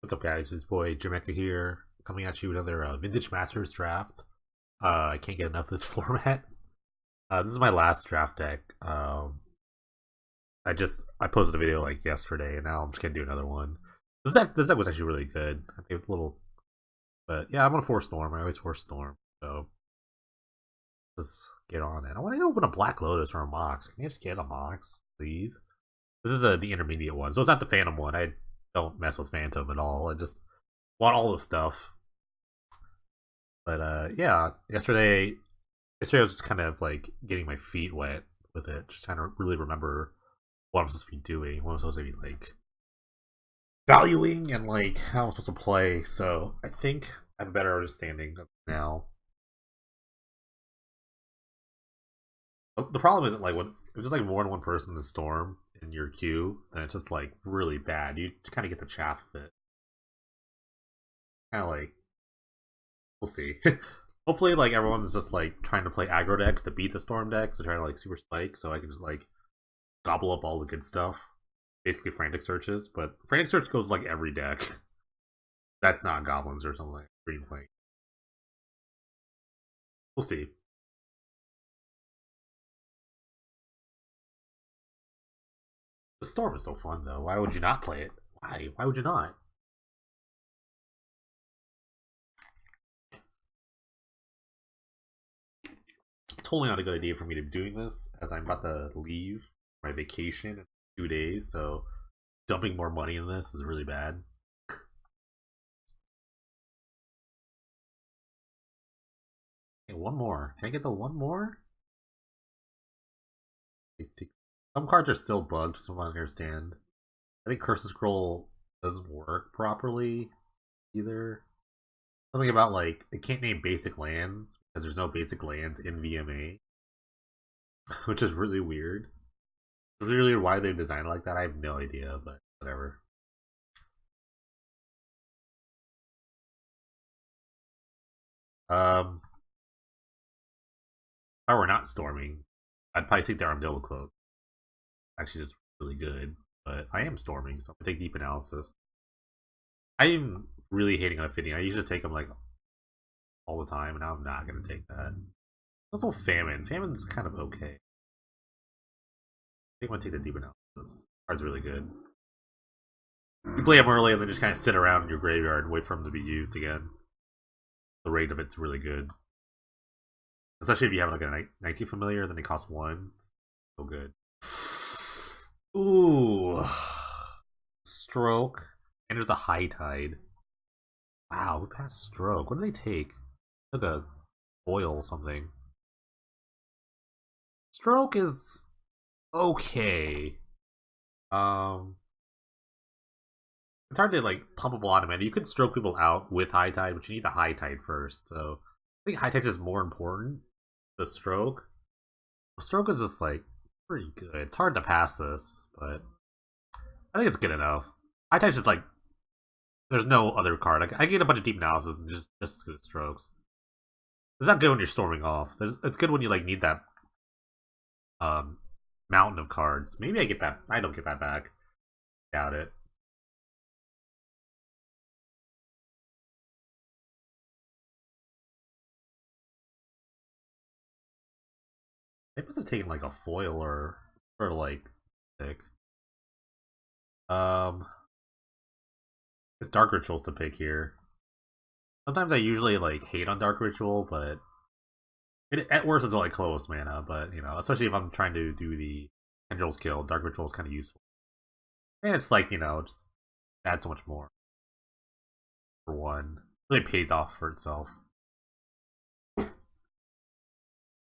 What's up, guys? It's boy Jamaica here, coming at you with another Vintage Masters draft. I can't get enough of this format. This is my last draft deck. I posted a video like yesterday, and now I'm just gonna do another one. This deck was actually really good. I think it's a little, but yeah, I'm gonna force Storm. I always force Storm, so let's get on it. I want to open a Black Lotus or a Mox. Can you just get a Mox, please? This is the intermediate one, so it's not the Phantom one. I don't mess with Phantom at all. I just want all the stuff. But yeah, yesterday I was just kind of like getting my feet wet with it, just trying to really remember what I'm supposed to be doing, what I'm supposed to be like valuing, and like how I'm supposed to play. So I think I have a better understanding of now. The problem isn't like when if there's like more than one person in the storm in your queue, then it's just like really bad. You just kind of get the chaff of it. Kind of like we'll see. Hopefully, like everyone's just like trying to play aggro decks to beat the storm decks, to try to like super spike, so I can just like gobble up all the good stuff. Basically, frantic searches, but frantic search goes like every deck. That's not goblins or something like green plate. We'll see. The storm is so fun though. Why would you not play it? Why? Why would you not? It's totally not a good idea for me to be doing this, as I'm about to leave my vacation in 2 days. So dumping more money in this is really bad. Okay, one more. Can I get the one more? Some cards are still bugged, so I don't understand. I think Curse Scroll doesn't work properly either. Something about like it can't name basic lands because there's no basic lands in VMA, which is really weird. Really, why they designed it like that, I have no idea, but whatever. If I were not storming, I'd probably take the Armadillo Cloak. Actually, it's really good, but I am storming, so I'm gonna take Deep Analysis. I'm really hating on Affinity. I usually take them like all the time, and now I'm not gonna take that. Also, Famine. Famine's kind of okay. I think I'm gonna take the Deep Analysis. Card's really good. You play them early and then just kind of sit around in your graveyard and wait for them to be used again. The rate of it's really good. Especially if you have like a 19 familiar, then they cost one. It's so good. Ooh. Stroke. And there's a High Tide. Wow, we passed Stroke. What did they take? Took a foil something. Stroke is okay. It's hard to like pump up a lot of mana. You could stroke people out with High Tide, but you need the High Tide first. So I think High Tide is more important. The stroke. The stroke is just like pretty good. It's hard to pass this, but I think it's good enough. High Tide's just like there's no other card. I get a bunch of deep analysis and just as good as strokes. It's not good when you're storming off. It's good when you like need that mountain of cards. Maybe I get that. I don't get that back. Doubt it. They must have taken like a foil or like pick. Um, it's Dark Rituals to pick here. Sometimes I usually like hate on Dark Ritual, but at worst it's like close mana. But you know, especially if I'm trying to do the Tendrils kill, Dark Ritual is kind of useful. And it's like just add so much more for one. It really pays off for itself.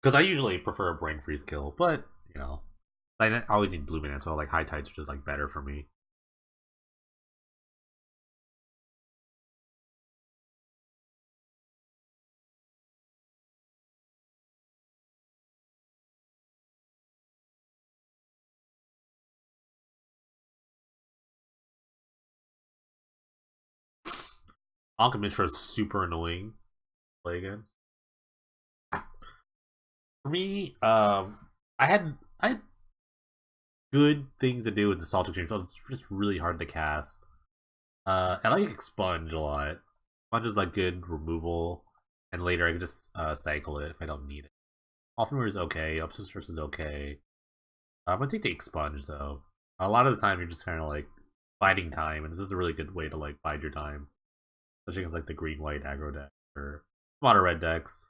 Because I usually prefer a Brain Freeze kill, but I always need blue mana, so like High Tides are just like better for me. Alchemist is super annoying to play against. For me, I had good things to do with the Salted Dreams. So it's just really hard to cast. I like Expunge a lot. Expunge is like good removal, and later I can just cycle it if I don't need it. Offenware is okay. Upsister's is okay. I'm gonna take the Expunge though. A lot of the time you're just kind of like biding time, and this is a really good way to like bide your time, especially against like the green white aggro deck or a lot of red decks.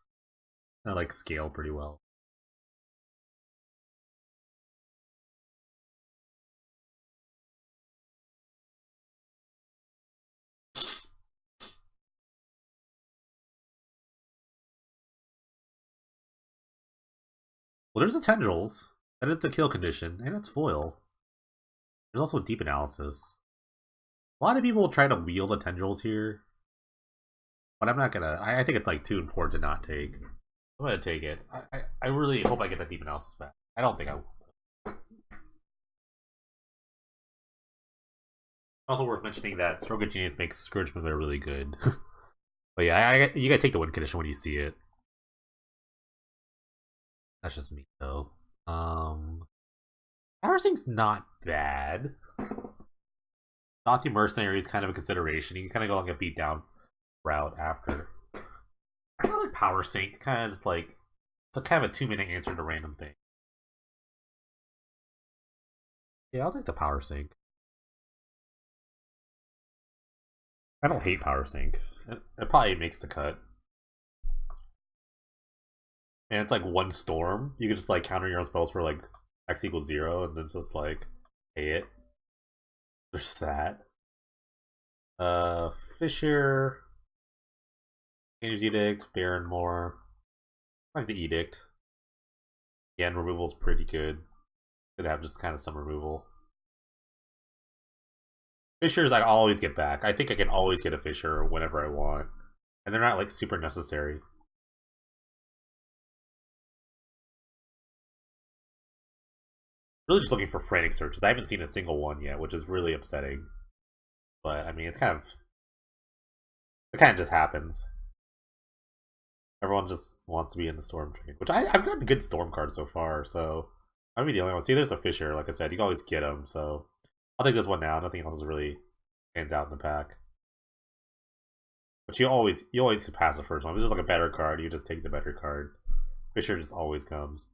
That like scale pretty well. Well, there's the Tendrils. That is the kill condition, and it's foil. There's also deep analysis. A lot of people try to wheel the Tendrils here, but I'm not gonna. I think it's like too important to not take. I'm gonna take it. I really hope I get that deep analysis back. I don't think I will. Also worth mentioning that Stroke of Genius makes Scourge Movement really good. But yeah, you gotta take the win condition when you see it. That's just me though. Power Sync's not bad. Dothi Mercenary is kind of a consideration. You can kind of go like a beat down route after. I kind of like Power Sync, kind of just like it's a kind of a 2-minute answer to random thing. Yeah, I'll take the Power Sync. I don't hate Power Sync. It probably makes the cut. And it's like one storm. You can just like counter your own spells for like X equals 0 and then just like pay it. There's that. Fissure. Change Edict, Barrenmore. I like the Edict. Again, removal's pretty good. Could have just kind of some removal. Fissures I always get back. I think I can always get a Fissure whenever I want. And they're not like super necessary. Really just looking for frantic searches. I haven't seen a single one yet, which is really upsetting. But I mean, it kind of just happens. Everyone just wants to be in the Storm train, which I've gotten good Storm cards so far, so I might be the only one. See, there's a Fissure, like I said, you can always get them, so I'll take this one now. Nothing else is really stands out in the pack. But you always pass the first one. If there's like a better card, you just take the better card. Fissure just always comes.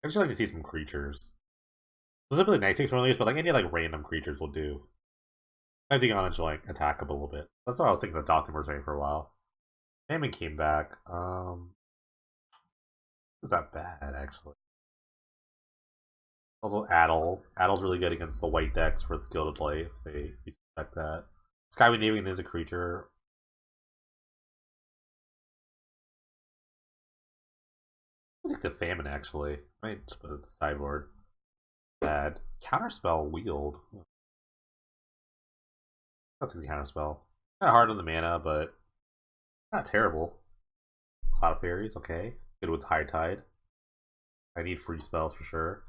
I actually like to see some creatures. Specifically nice things from these, but like any like random creatures will do. I think on to like attack them a little bit. That's what I was thinking of Dothi Mercenary for a while. Famine came back. Was that bad actually? Also Addle. Addle's really good against the white decks for the Gilded play if they expect that. Skyway Navian is a creature. I think the Famine actually. I might just put it at the sideboard. Bad. Counterspell Wield. I'll take the Counterspell. Kind of hard on the mana, but not terrible. Cloud Fairies, okay. Good with High Tide. I need free spells for sure.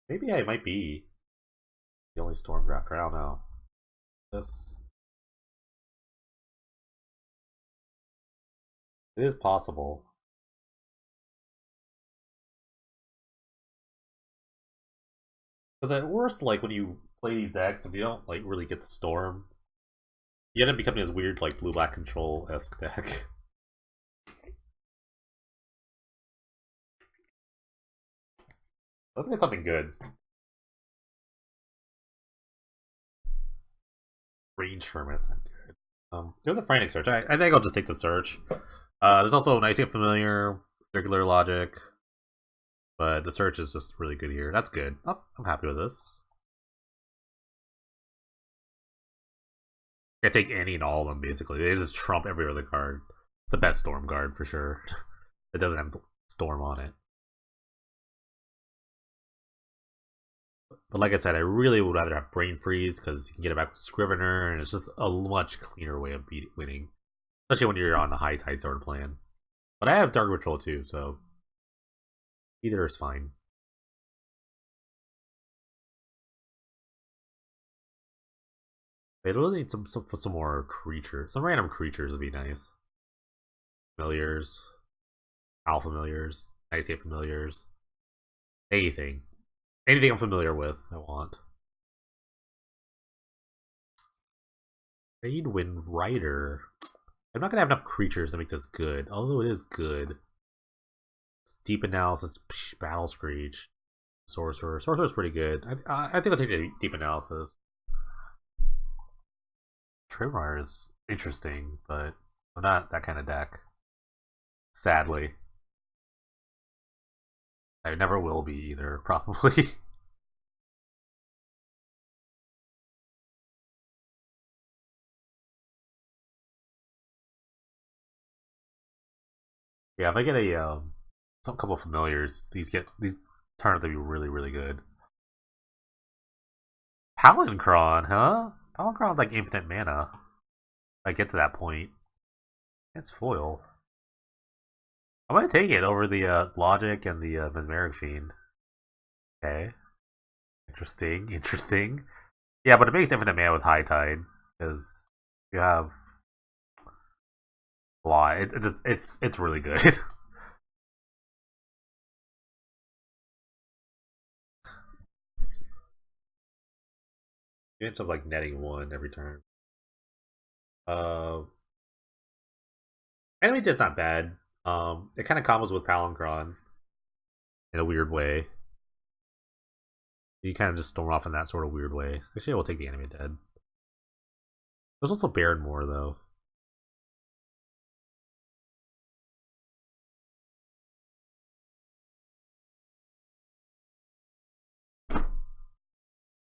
Maybe I might be the only Storm Drafter. I don't know. This. It is possible. Because at worst, like when you play these decks, if you don't like really get the Storm, you end up becoming this weird like blue-black control-esque deck. Let's get something good. Range Hermit's not good. There's a Frantic Search. I think I'll just take the Search. There's also a Nice and Familiar, Circular Logic, but the Search is just really good here. That's good. I'm happy with this. I take any and all of them basically. They just trump every other card. It's the best Storm card for sure. It doesn't have Storm on it. But like I said, I really would rather have Brain Freeze because you can get it back with Scrivener, and it's just a much cleaner way of winning. Especially when you're on the High Tide sort of plan. But I have Dark Ritual too, so either is fine. They really need some more creatures. Some random creatures would be nice. Familiars. Owl familiars, Ice Age familiars, anything. Anything I'm familiar with, I want. Raidwind Rider. I'm not gonna have enough creatures to make this good, although it is good. It's Deep Analysis, Battle Screech, Sorcerer. Sorcerer's pretty good. I think I'll take the Deep Analysis. Trimrider is interesting, but I'm not that kind of deck. Sadly. I never will be either, probably. Yeah, if I get some couple of familiars, these turn out to be really, really good. Palancron, huh? Palancron's like infinite mana. If I get to that point. It's foil. I'm gonna take it over the Logic and the Mesmeric Fiend. Okay. Interesting, interesting. Yeah, but it makes infinite mana with High Tide, because you have a lot. It's really good. You end up like netting one every turn. Uh Enemy Dead's not bad. It kind of combos with Palancron in a weird way. You kind of just storm off in that sort of weird way. Actually, I will take the Enemy Dead. There's also Baronmore though.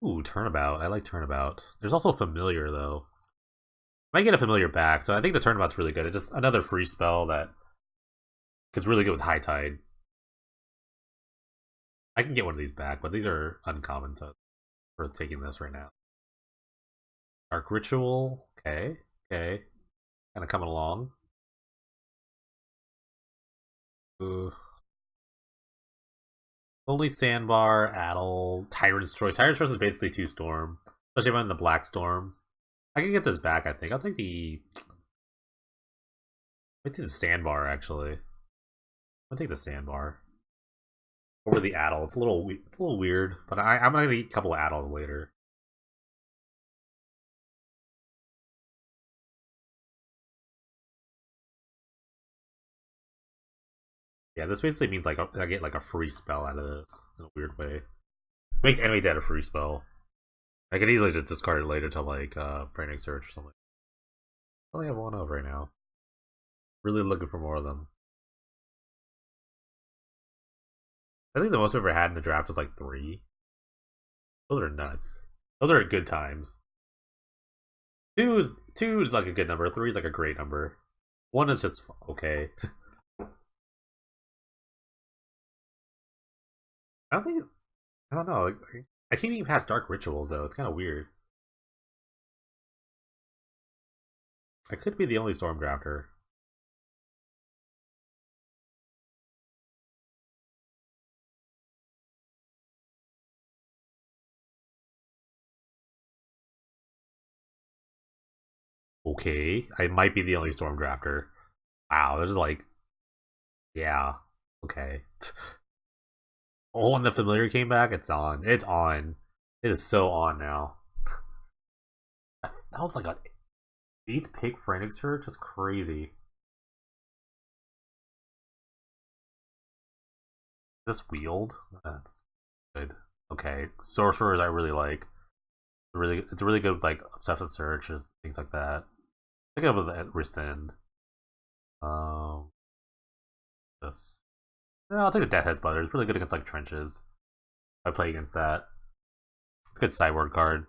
Ooh, Turnabout. I like Turnabout. There's also Familiar though. Might get a Familiar back, so I think the Turnabout's really good. It's just another free spell that is really good with High Tide. I can get one of these back, but these are uncommon for taking this right now. Dark Ritual. Okay. Okay. Kind of coming along. Ooh. Only Sandbar, Addle, Tyrant's Choice. Tyrant's Choice is basically 2 Storm. Especially if I'm in the Black Storm. I can get this back, I think. I'll take the Sandbar, actually. I'll take the Sandbar. Over the Addle. It's a little weird, but I'm gonna eat a couple of Addles later. Yeah, this basically means like I get like a free spell out of this in a weird way. Makes Enemy Dead a free spell. I could easily just discard it later to like Frantic Search or something. I only have one of right now. Really looking for more of them. I think the most I've ever had in the draft was like 3. Those are nuts. Those are good times. Two is like a good number. 3 is like a great number. 1 is just okay. I don't think. I don't know. Like, I can't even pass Dark Rituals though. It's kind of weird. I could be the only Storm Drafter. Okay, I might be the only Storm Drafter. Wow, there's like, yeah, okay. Oh, when the Familiar came back, it's on. It's on. It is so on now. That was like an 8th pick Frantic Search. That's crazy. This Wield? That's good. Okay, Sorcerers I really like. It's really good with like Obsessive Searches, things like that. Think of the Rescind. Um, this. Yeah, I'll take the Deathhead's Butter. It's really good against like trenches. I play against that. It's a good sideboard card.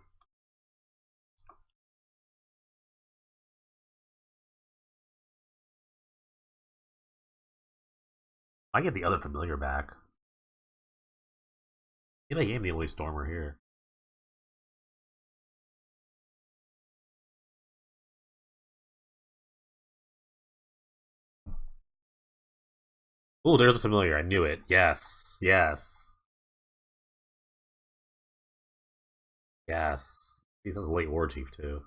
I get the other Familiar back. Yeah, they gave me the only Stormer here. Oh, there's a Familiar. I knew it. Yes. Yes. Yes. He's a late War Chief too.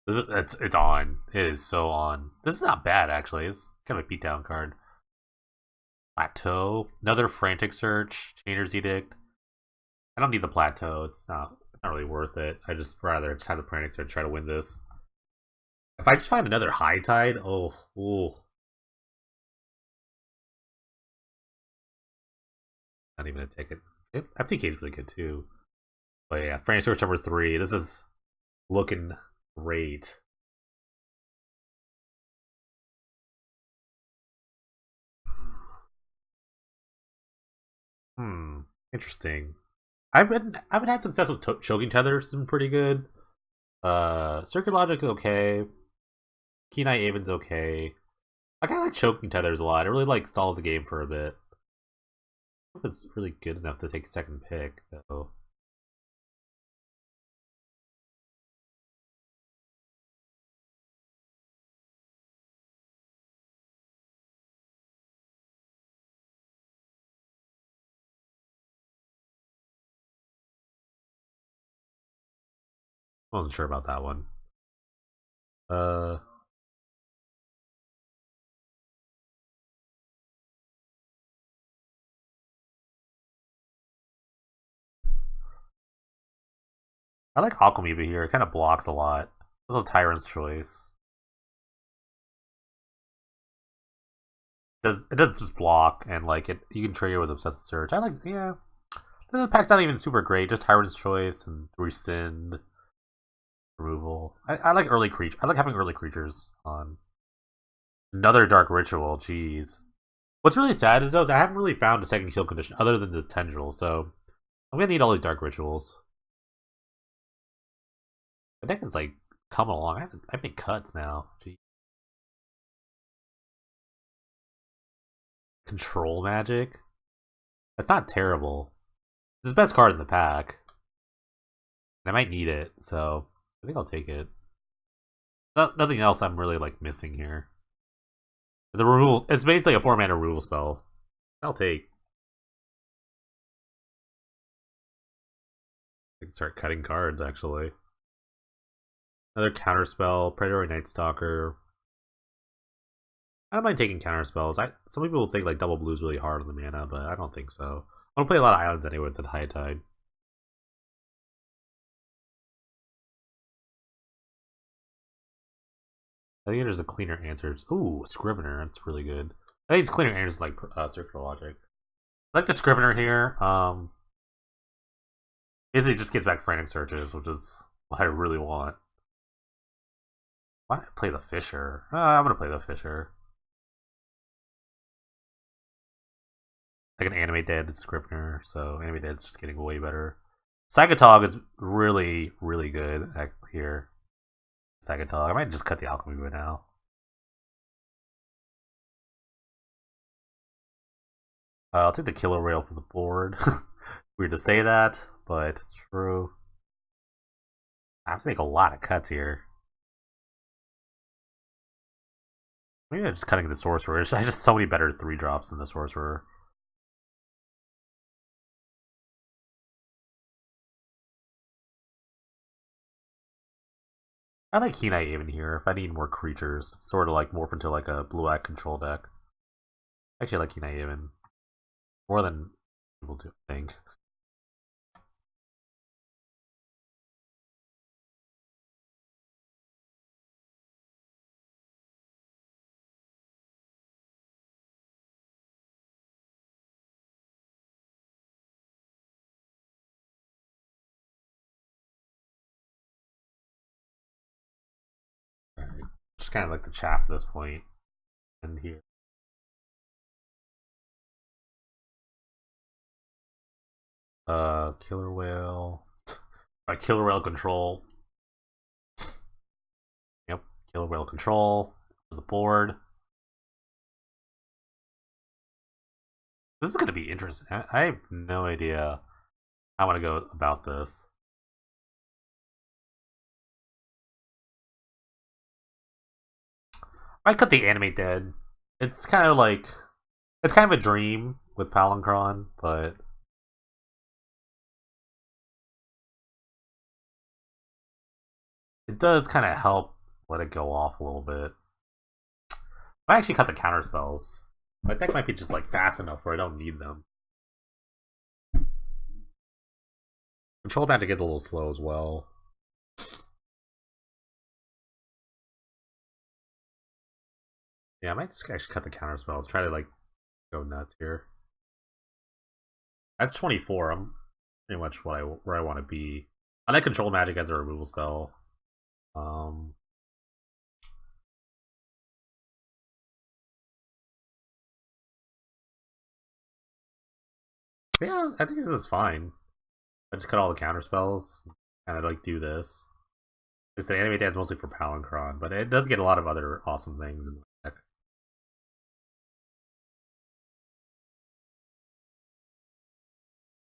It's on. It is so on. This is not bad actually. It's kind of a beatdown card. Plateau, another frantic search, Chainer's Edict. I don't need the plateau. It's not really worth it. I just rather just have the frantic search try to win this. If I just find another high tide, oh, ooh. Not even a ticket. FTK is really good too. But yeah, frantic search number 3. This is looking great. Hmm. Interesting. I've been had success with choking tethers. It's been pretty good. Circuit Logic is okay. Kenai Aven's okay. I kind of like choking tethers a lot. It really like stalls the game for a bit. I don't know if it's really good enough to take a second pick though. I wasn't sure about that one. Uh, I like Aquamoeba here. It kind of blocks a lot. Also, Tyrant's Choice. It does just block and like it. You can trade it with Obsessive Search. I like yeah. The pack's not even super great. Just Tyrant's Choice and Rescind removal. I like early creature. I like having early creatures on. Another Dark Ritual. Jeez. What's really sad is though is I haven't really found a second kill condition other than the Tendril. So I'm gonna need all these Dark Rituals. The deck is like coming along. I make cuts now. Gee. Control Magic. That's not terrible. It's the best card in the pack. And I might need it, so I think I'll take it. Nothing else I'm really like missing here. The removal. It's basically a 4-mana removal spell. I'll take. I can start cutting cards actually. Another counter spell, Predatory Night Stalker. I don't mind taking counter spells. Some people will think like double blue is really hard on the mana, but I don't think so. I don't play a lot of islands anyway with the high tide. I think there's a cleaner answers. Ooh, Scrivener. That's really good. I think it's cleaner answers like Circular Logic. I like the Scrivener here. Basically just gets back frantic searches, which is what I really want. Why did I play the Fisher? I'm gonna play the Fisher. I can animate dead Scrivener, so animate dead's just getting way better. Sagatog is really, really good here. Sagatog. I might just cut the alchemy right now. I'll take the killer rail for the board. Weird to say that, but it's true. I have to make a lot of cuts here. Maybe I'm just cutting the sorcerer. I just so many better 3-drops than the sorcerer. I like Kenai even here if I need more creatures. Sort of like morph into like a blue-black control deck. Actually, I like Kenai even. More than people do think. Just kind of like the chaff at this point. And here. Killer Whale. Killer Whale control. Yep, Killer Whale control. On the board. This is gonna be interesting. I have no idea how I want to go about this. I cut the animate dead. It's kind of like it's kind of a dream with Palancron, but it does kind of help let it go off a little bit. I actually cut the counter spells. My deck might be just like fast enough where I don't need them. Control Magic gets a little slow as well. Yeah, I might just actually cut the counter spells. Try to like go nuts here. That's 24. I'm pretty much where I want to be. I like Control Magic as a removal spell. Um, yeah, I think this is fine. I just cut all the counter spells and I like do this. It's an Animate Dance mostly for Palancron, but it does get a lot of other awesome things in the deck.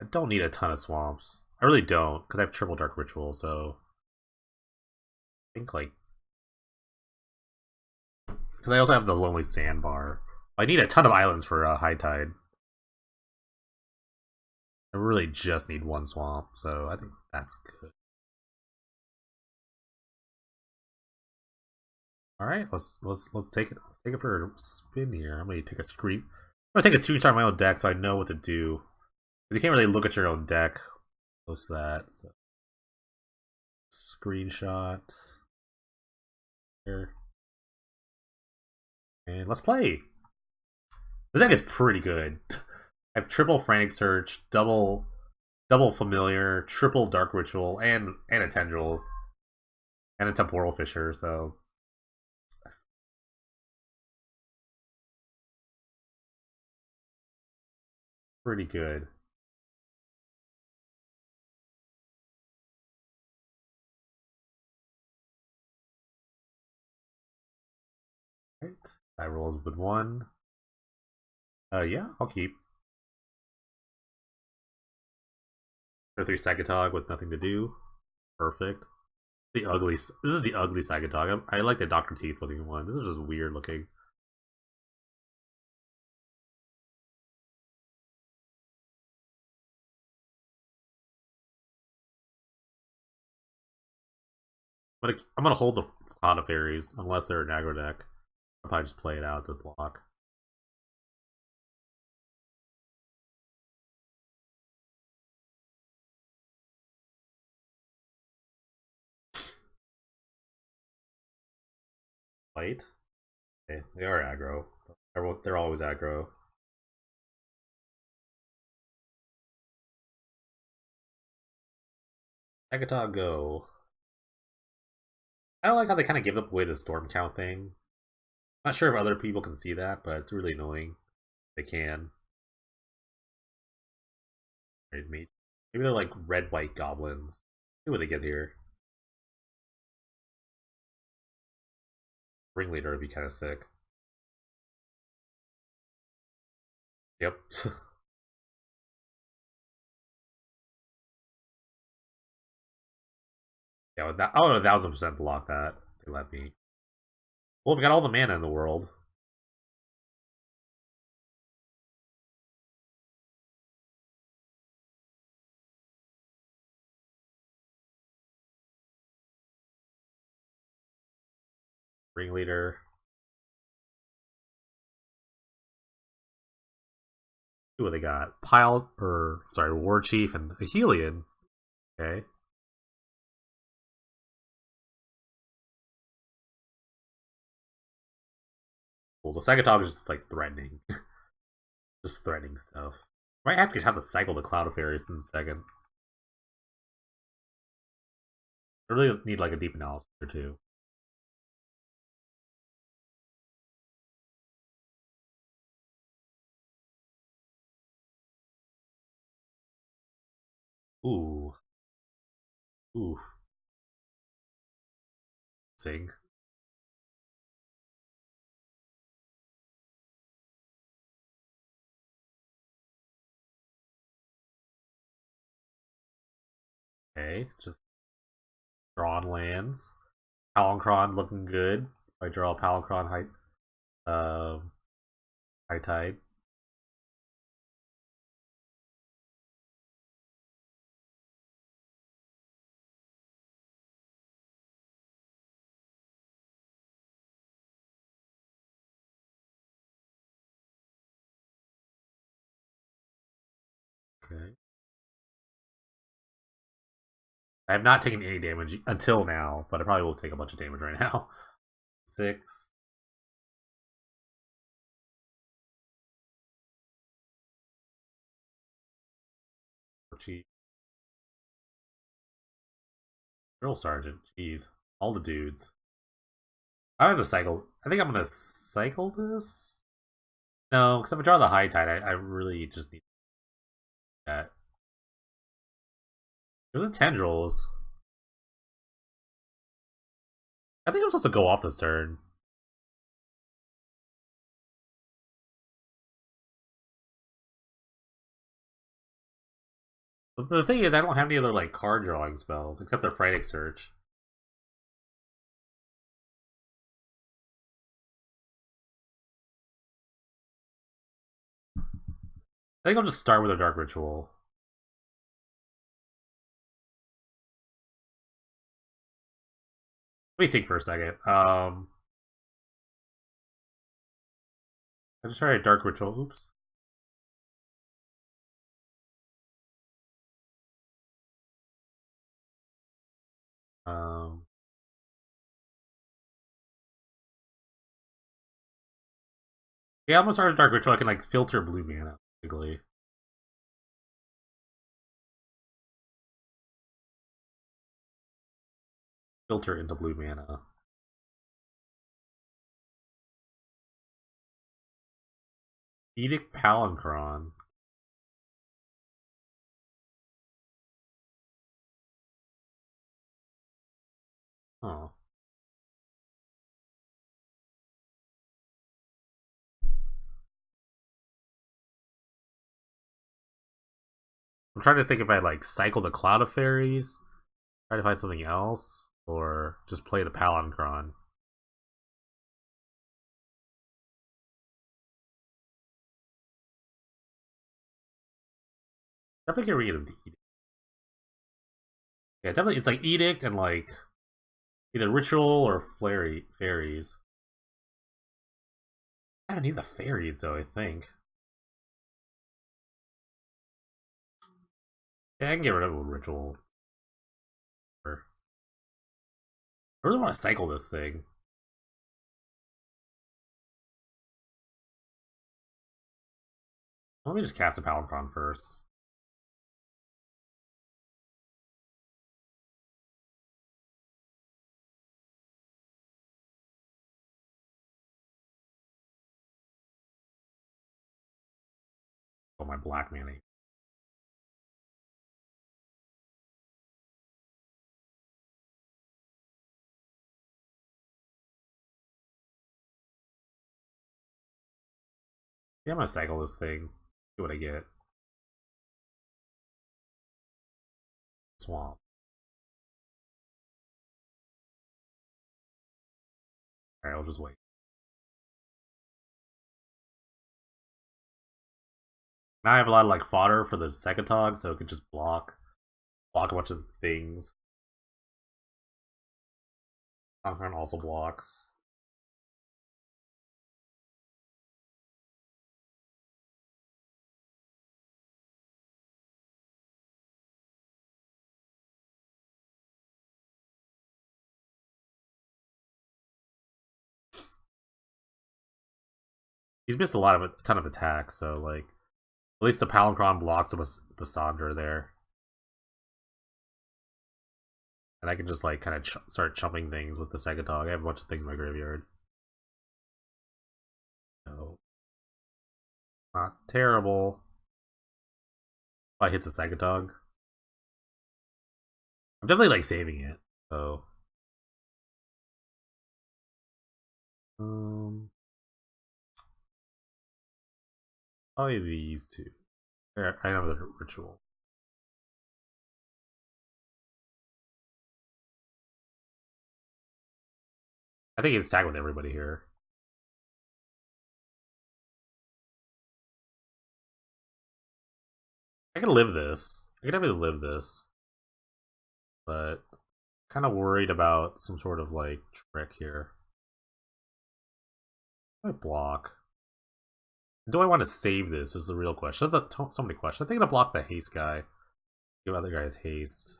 I don't need a ton of swamps. I really don't, because I have triple Dark Ritual, so I think like because I also have the Lonely Sandbar. I need a ton of islands for High Tide. I really just need one swamp, so I think that's good. All right, let's take it. Let's take it for a spin here. I'm gonna take a screen. I'm gonna take a screenshot of my own deck so I know what to do. Because you can't really look at your own deck. Post that. So. Screenshot. Here. And let's play. This deck is pretty good. I have triple Frantic Search, double Familiar, triple Dark Ritual, and a Tendrils. And a Temporal Fissure, so pretty good. Right. I rolls with one. Yeah, I'll keep. Or 3 Sagatog with nothing to do. Perfect. The ugly. This is the ugly Sagatog. I like the Dr. Teeth looking one. This is just weird looking. I'm gonna hold the Cloud of Fairies unless they're an aggro deck. I'll probably just play it out to block. Fight. Okay, they are aggro. They're always aggro. Sagatog go. I don't like how they kind of give up away the storm count thing. Not sure if other people can see that, but it's really annoying. They can. Maybe they're like red white goblins. See what they get here. Ringleader would be kind of sick. Yep. Yeah, that, I would 1000% block that. They let me. Well, we got all the mana in the world. Ringleader. See what they got. War Chief and a Helion. Okay. Well, the Sagatog is just like threatening. Just threatening stuff. Might have to have to cycle the Cloud of Fairies in a second. I really need like a deep analysis or two. Ooh. Ooh. Sing. Okay. Just drawn lands. Palancron looking good. I draw Palancron high tide. I have not taken any damage until now, but I probably will take a bunch of damage right now. 6. Jeez. Drill Sergeant. Jeez. All the dudes. I have the cycle. I think I'm going to cycle this. No, because if I draw the High Tide, I really just need that. They're the Tendrils. I think I'm supposed to go off this turn. But the thing is, I don't have any other like card drawing spells except for Frantic Search. I think I'll just start with a Dark Ritual. Let me think for a second. I just tried a Dark Ritual. Oops. Um, yeah, I'm gonna start a Dark Ritual. I can like filter blue mana, basically. Filter into blue mana. Edict Palinchron. Oh. I'm trying to think if I like cycle the Cloud of Fairies, try to find something else, or just play the Palinchron. Definitely get rid of the Edict. Yeah, definitely. It's like Edict and like either Ritual or Fairies. I don't need the Fairies though, I think. Yeah, I can get rid of a Ritual. I really want to cycle this thing. Let me just cast a Palinchron first. Oh, my black mana. Yeah, I'm gonna cycle this thing. See what I get. Swamp. Alright, I'll just wait. Now I have a lot of like fodder for the Sekatog, so it can just block a bunch of things. Palinchron also blocks. He's missed a ton of attacks, so like at least the Palinchron blocks the Bassandra there. And I can just like kind of start chumping things with the Sekatog. I have a bunch of things in my graveyard. No. Not terrible. If I hit the Sekatog. I'm definitely like saving it, so probably these two. I have the Ritual. I think it's tagged with everybody here. I can live this. I can definitely live this. But kind of worried about some sort of like trick here. I block. Do I want to save this is the real question. That's so many questions. I think I'm gonna block the haste guy. Give other guys haste.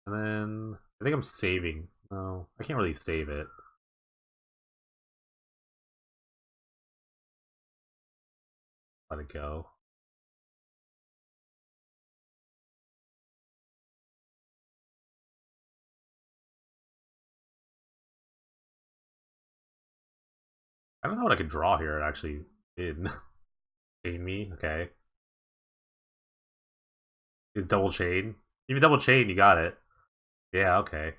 And then I think I'm saving. No, I can't really save it. Let it go. I don't know what I could draw here. It actually did chain me. Okay, it's double chain. Even double chain, you got it. Yeah, okay.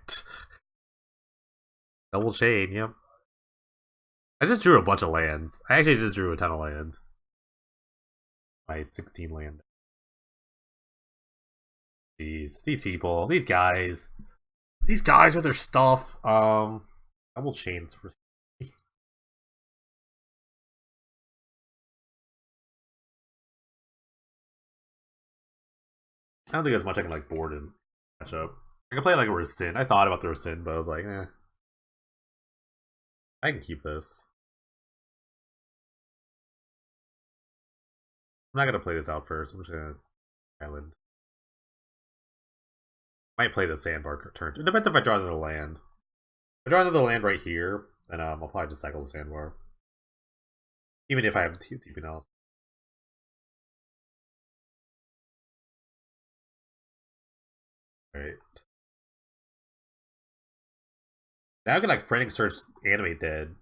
Double chain. Yep. I just drew a bunch of lands. I actually just drew a ton of lands. My 16 land. Jeez, these people, these guys with their stuff. Double chains for. I don't think there's much I can like board and match up. I can play like a Rescind. I thought about the Rescind, but I was like, I can keep this. I'm not gonna play this out first. I'm just gonna island. Might play the Sandbar turn. It depends if I draw another land. If I draw another land right here, then I'll probably just cycle the Sandbar. Even if I have TP else. Right. Now I can like Frantic Search Animate Dead.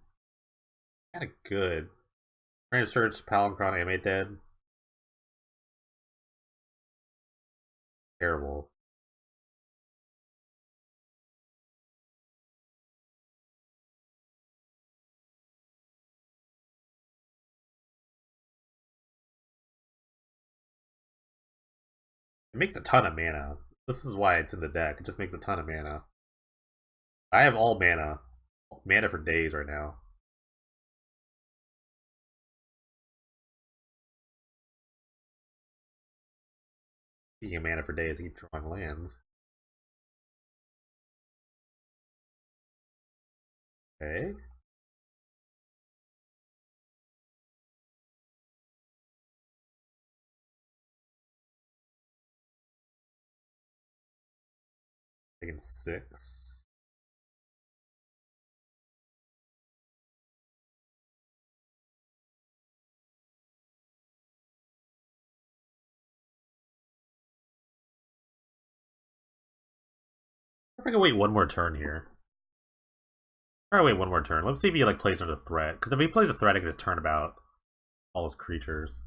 Kinda good. Frantic Search Palinchron Animate Dead. Terrible. It makes a ton of mana. This is why it's in the deck. It just makes a ton of mana. I have all mana. Mana for days right now. Speaking of mana for days, I keep drawing lands. Okay. Taking 6. I can wait one more turn here. Try to wait one more turn. Let's see if he like plays another threat. Because if he plays a threat, I can just turn about all his creatures.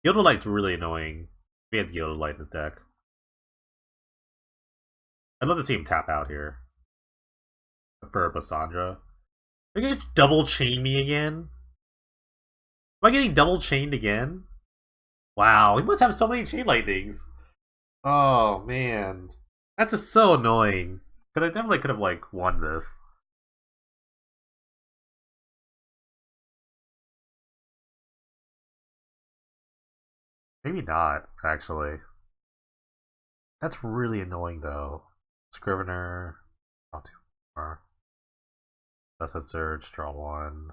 Gilded Light's really annoying. He has Gilded Light in his deck. I'd love to see him tap out here. For Bassandra. Are you gonna double chain me again? Am I getting double chained again? Wow, he must have so many chain lightnings. Oh man. That's just so annoying. Because I definitely could have like won this. Maybe not, actually. That's really annoying though. Scrivener. Not too far. That's a search, draw one.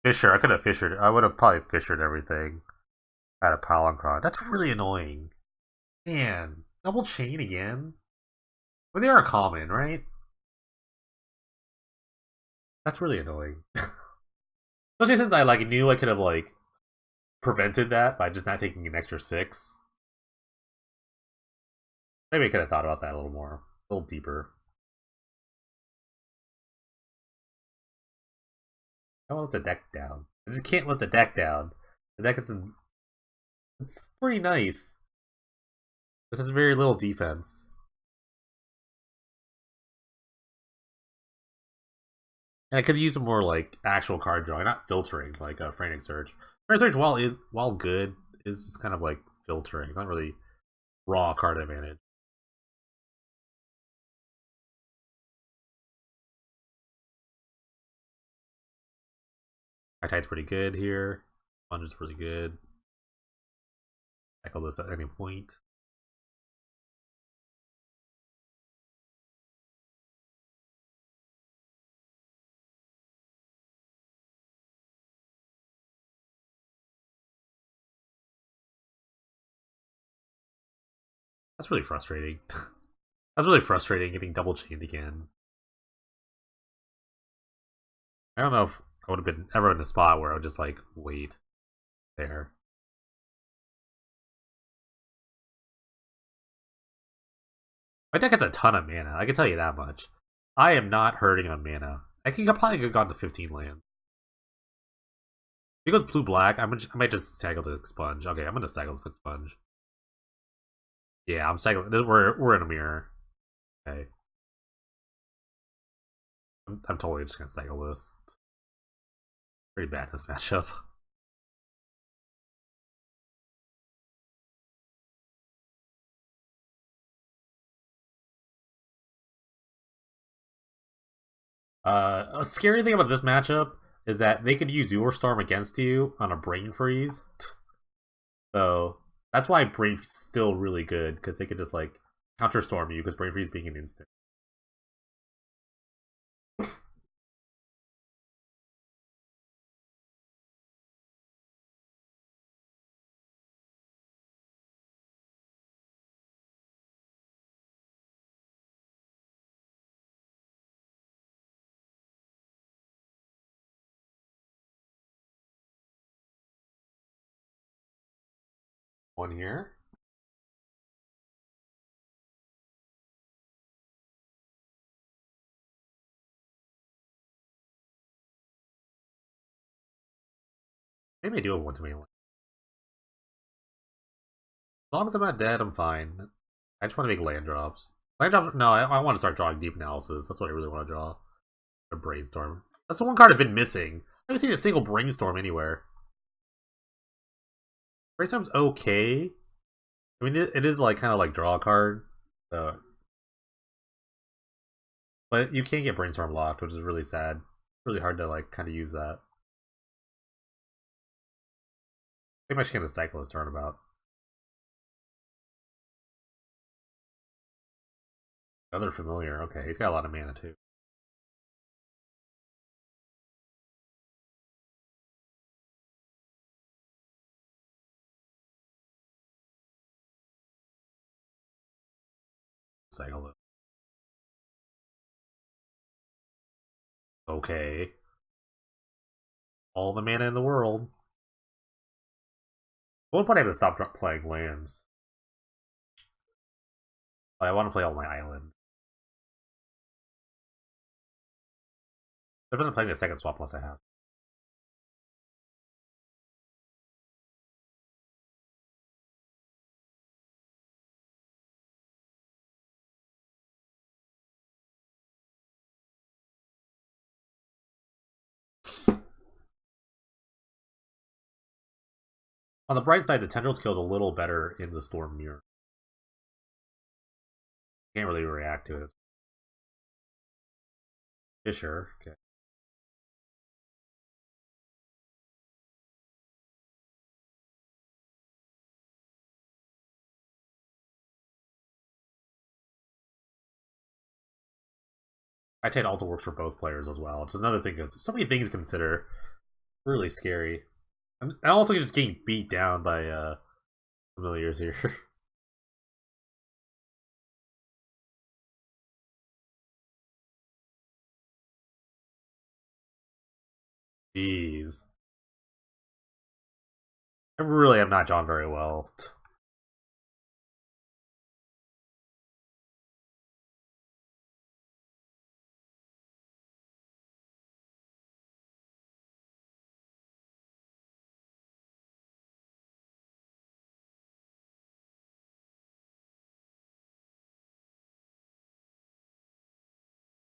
Fisher, I could have fishered. I would have probably fishered everything. Out of Palinchron. That's really annoying. Man, double chain again? Well, they are common, right? That's really annoying. Especially since I like knew I could have like prevented that by just not taking an extra 6. Maybe I could have thought about that a little more, a little deeper. I won't let the deck down. I just can't let the deck down. The deck is it's pretty nice. This has very little defense. And I could use some more like actual card drawing, not filtering like a Frantic Search. Frantic Search, while good, is just kind of like filtering, not really raw card advantage. My tide's pretty good here. Sponge is pretty good. Tackle this at any point. That's really frustrating. That's really frustrating getting double chained again. I don't know if I would have been ever in a spot where I would just like wait there. My deck has a ton of mana, I can tell you that much. I am not hurting on mana. I probably could have gone to 15 lands. If it goes blue black, I might just cycle to Expunge. Okay, I'm gonna cycle to Expunge. Yeah, I'm cycling. We're in a mirror. Okay. I'm totally just gonna cycle this. Pretty bad in this matchup. A scary thing about this matchup is that they could use your storm against you on a brain freeze. So that's why brain freeze is still really good, because they could just like counter storm you, because brain freeze being an instant. One here. Maybe I do have one to me. As long as I'm not dead, I'm fine. I just want to make land drops. Land drops? No, I want to start drawing deep analysis. That's what I really want to draw. A brainstorm. That's the one card I've been missing. I haven't seen a single brainstorm anywhere. Brainstorm's okay. I mean, it is like kind of like draw a card, so. But you can't get brainstorm locked, which is really sad. Really hard to like kind of use that. I think I should get a cyclist turnabout. Another familiar. Okay, he's got a lot of mana too. Cycle. Okay. All the mana in the world. At one point, I had to stop playing lands. But I want to play all my islands. I've been playing the second swap plus I have. On the bright side, the Tendrils killed a little better in the Storm Mirror. Can't really react to it. Yeah, sure. Okay. I take Alta works for both players as well. It's another thing because so many things to consider. Really scary. And also just getting beat down by familiars here. Jeez. I really have not drawn very well.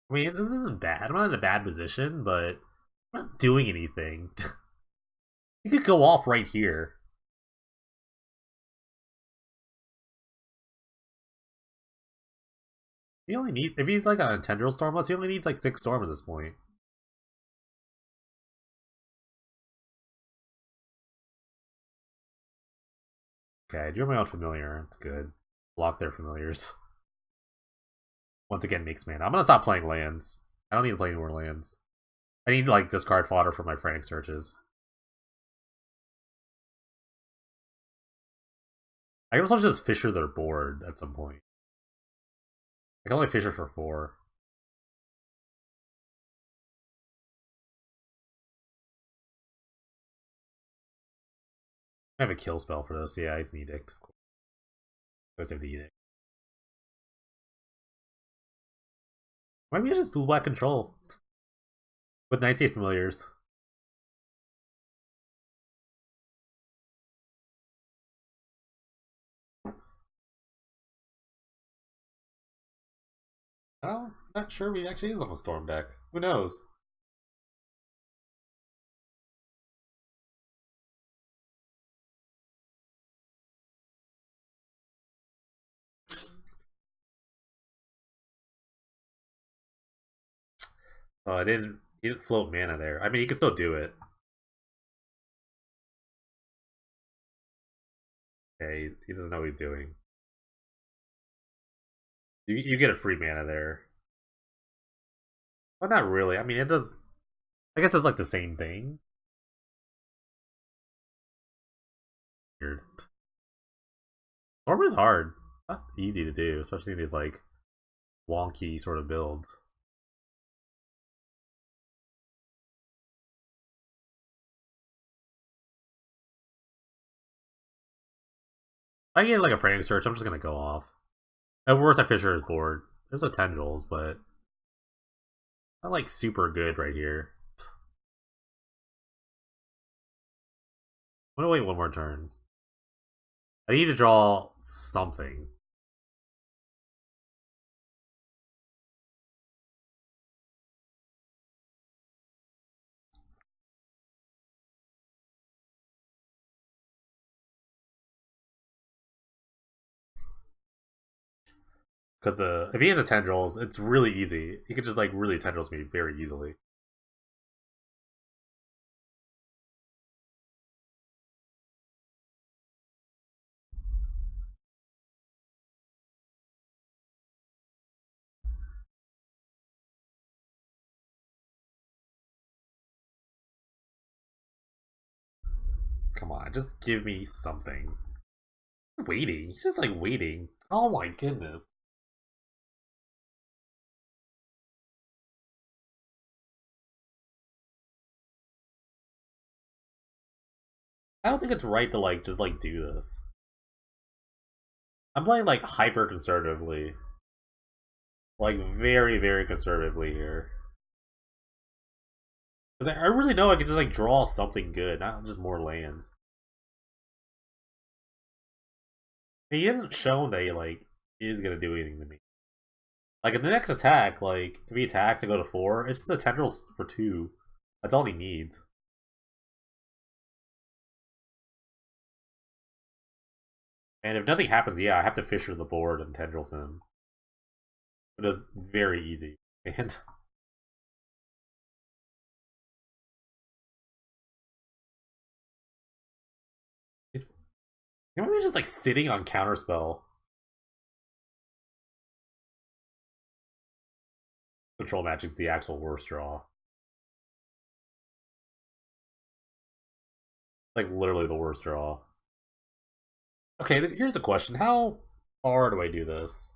I mean, this isn't bad. I'm not in a bad position, but I'm not doing anything. You could go off right here. You only need, if he's like on a Tendril Stormless, he only needs like 6 Storm at this point. Okay, I drew my own familiar. It's good. Block their familiars. Once again, makes mana. I'm gonna stop playing lands. I don't need to play any more lands. I need like discard fodder for my frantic searches. I guess I'll just Fisher their board at some point. I can only Fisher for 4. I have a kill spell for this. Yeah, he's an Edict. Of course. I always have the Edict. Maybe I just blue black control with 98 familiars. Oh, not sure we actually is on the storm deck. Who knows? Oh, I didn't. He didn't float mana there. I mean, he can still do it. Okay, he doesn't know what he's doing. You get a free mana there. But not really. I mean, it does. I guess it's like the same thing. Weird. Storm is hard. Not easy to do, especially in these like wonky sort of builds. If I get like a frame search, I'm just gonna go off. At worst, I Fisher is bored. There's a tendrils, but not like super good right here. I'm gonna wait one more turn. I need to draw something. Because if he has a tendrils, it's really easy. He could just like really tendrils me very easily. Come on, just give me something. Waiting. He's just like waiting. Oh my goodness. I don't think it's right to like just like do this. I'm playing like hyper conservatively. Like very, very conservatively here. Because I really know I can just like draw something good, not just more lands. He hasn't shown that he like is gonna do anything to me. Like in the next attack, like if he attacks and go to 4, it's just the tendrils for 2. That's all he needs. And if nothing happens, yeah, I have to Fisher the board and tendrils him. It is very easy. And maybe just like sitting on counterspell. Control Magic's the actual worst draw. Like literally the worst draw. Okay, here's the question: how far do I do this?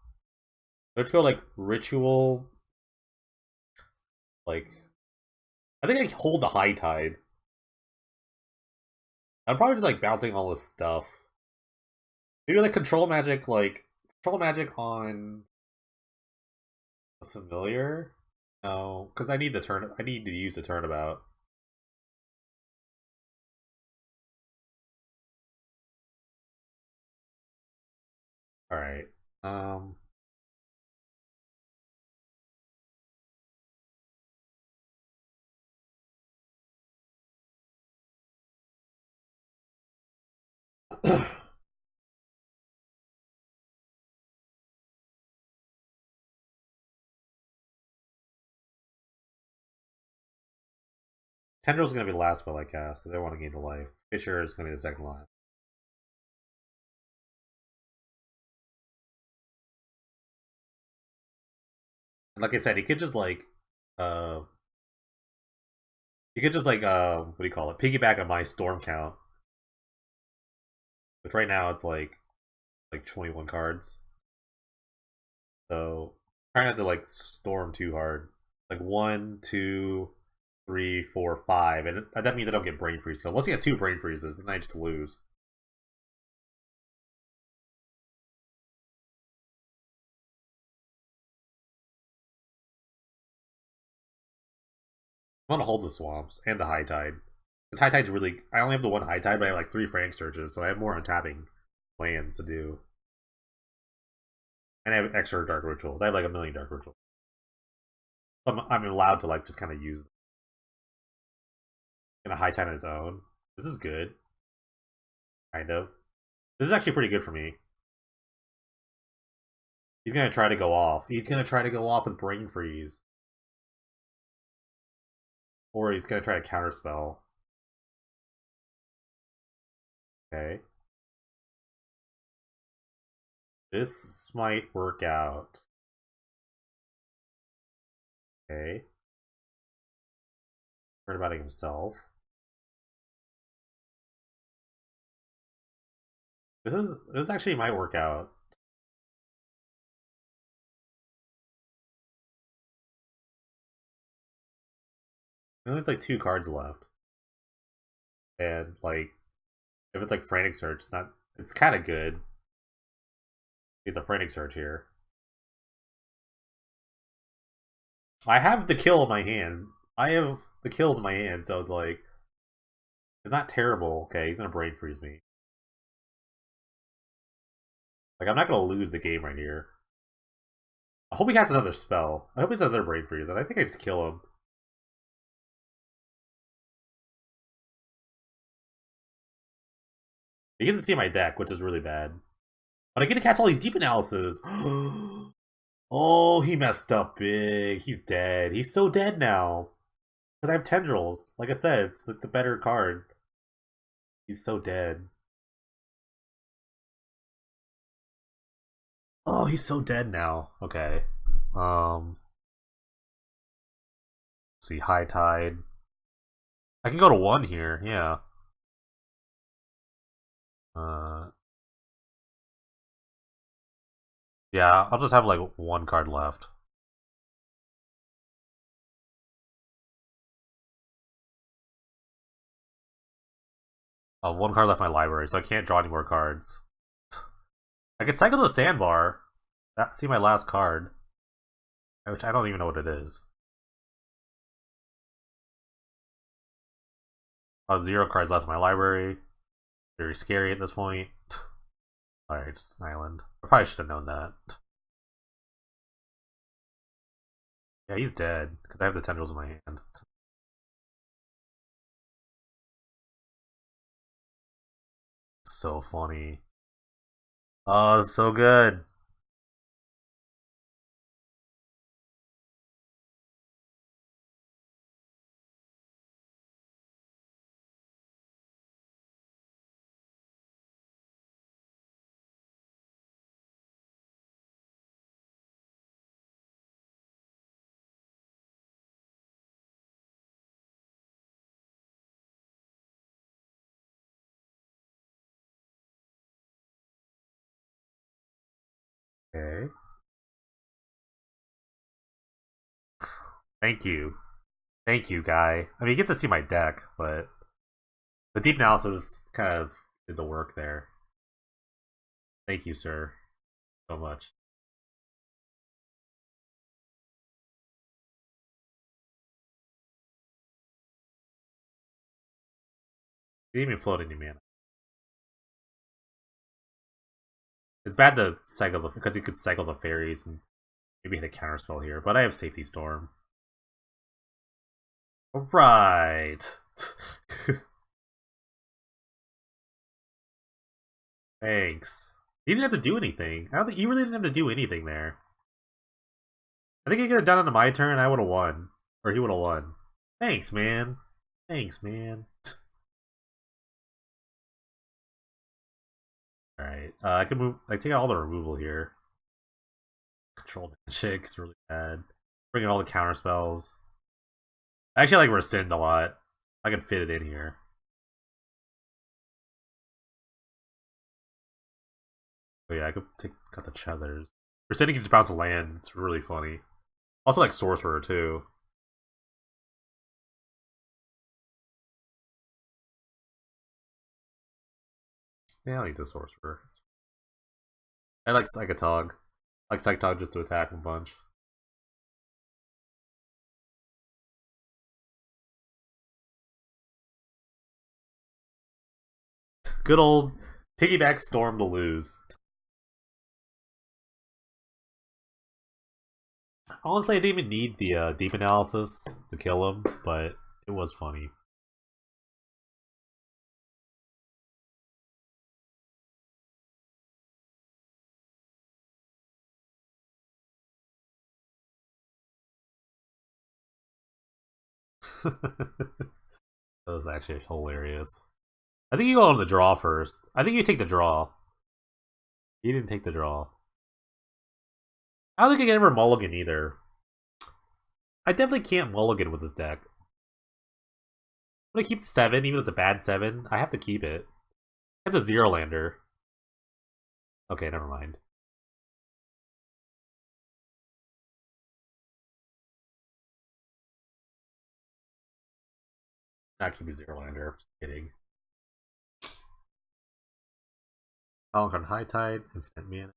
Let's go like ritual. Like, I think I hold the high tide. I'm probably just like bouncing all this stuff. Maybe like control magic on a familiar. No, because I need the turn. I need to use the turnabout. All right. Um. Tendrils is gonna be the last spell I cast because I want to gain the life. Fisher is gonna be the second line. And like I said, he could just like, uh, what do you call it? Piggyback on my storm count. Which right now it's like like 21 cards. So trying not to like storm too hard. Like 1, 2, 3, 4, 5, and that means I don't get brain freeze. Once he has 2 brain freezes, then I just lose. I'm gonna hold the swamps and the high tide. This high tide's really. I only have the one high tide, but I have like 3 Frank searches, so I have more untapping lands to do. And I have extra dark rituals. I have like a million dark rituals. I'm allowed to like just kind of use them. In a high tide on its own. This is good. Kind of. This is actually pretty good for me. He's gonna try to go off. He's gonna try to go off with brain freeze. Or he's gonna try to counterspell. Okay. This might work out. Okay. Heard about it himself. This actually might work out. There's like 2 cards left. And like if it's like frantic search, it's kinda good. It's a frantic search here. I have the kill in my hand. I have the kills in my hand, so it's like it's not terrible. Okay, he's gonna brain freeze me. Like I'm not gonna lose the game right here. I hope he has another spell. I hope he's another brain freeze, and I think I just kill him. He gets to see my deck, which is really bad. But I get to cast all these deep analysis. Oh, he messed up big. He's dead. He's so dead now. Because I have tendrils. Like I said, it's like the better card. He's so dead. Oh, he's so dead now. Okay. Let's see, high tide. I can go to 1 here, yeah. Yeah, I'll just have like 1 card left. I'll have 1 card left in my library, so I can't draw any more cards. I can cycle the sandbar. See my last card. Which I don't even know what it is. I have 0 cards left in my library. Very scary at this point. Alright, it's an island. I probably should have known that. Yeah, he's dead, because I have the tendrils in my hand. So funny. Oh, it's so good. Okay. Thank you. Thank you, guy. I mean, you get to see my deck, but the deep analysis kind of did the work there. Thank you, sir, so much. You didn't even float any mana. It's bad to cycle because you could cycle the fairies and maybe hit a counterspell here, but I have Safety Storm. Alright. Thanks. You didn't have to do anything. I don't think you really didn't have to do anything there. I think he could have done it on my turn, I would have won. Or he would have won. Thanks, man. Thanks, man. Alright. I can move like take out all the removal here. Control magic is really bad. Bring in all the counter spells. I actually like Rescind a lot. I can fit it in here. Oh yeah, I could cut the Chethers. Pretending you just bounce a land, it's really funny. Also like Sorcerer too. Yeah, I'll eat the Sorcerer. I like Psychotog. I like Psychotog just to attack a bunch. Good old piggyback Storm to lose. Honestly, I didn't even need the deep analysis to kill him, but it was funny. That was actually hilarious. I think you go on the draw first. I think you take the draw. You didn't take the draw. I don't think I can ever mulligan either. I definitely can't mulligan with this deck. I'm gonna keep the 7, even if it's a bad 7. I have to keep it. I have the zero lander. Okay, never mind. Not keep a zero lander. Just kidding. Alcon High Tide, Infinite Mana.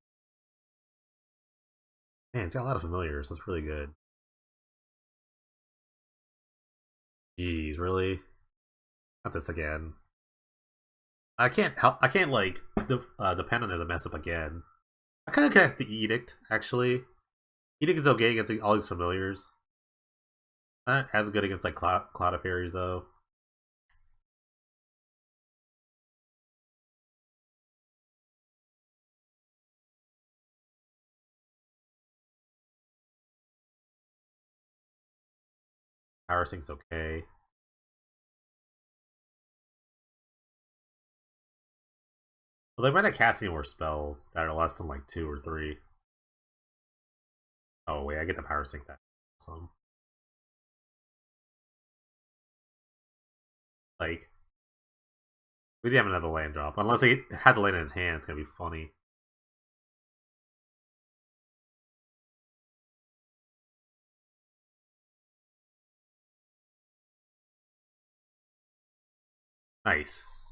Man, it's got a lot of familiars. That's really good. Jeez, really? Not this again. I can't help. I can't like depend on it to mess up again. I kind of connect the Edict actually. Edict is okay against all these familiars. Not as good against like Cloud of Fairies though. Power Sync's okay. Well, they might have casting more spells that are less than like 2 or 3. Oh wait, I get the Power Sync that. So like we didn't have another land drop. Unless he has a land in his hand, it's gonna be funny. Nice.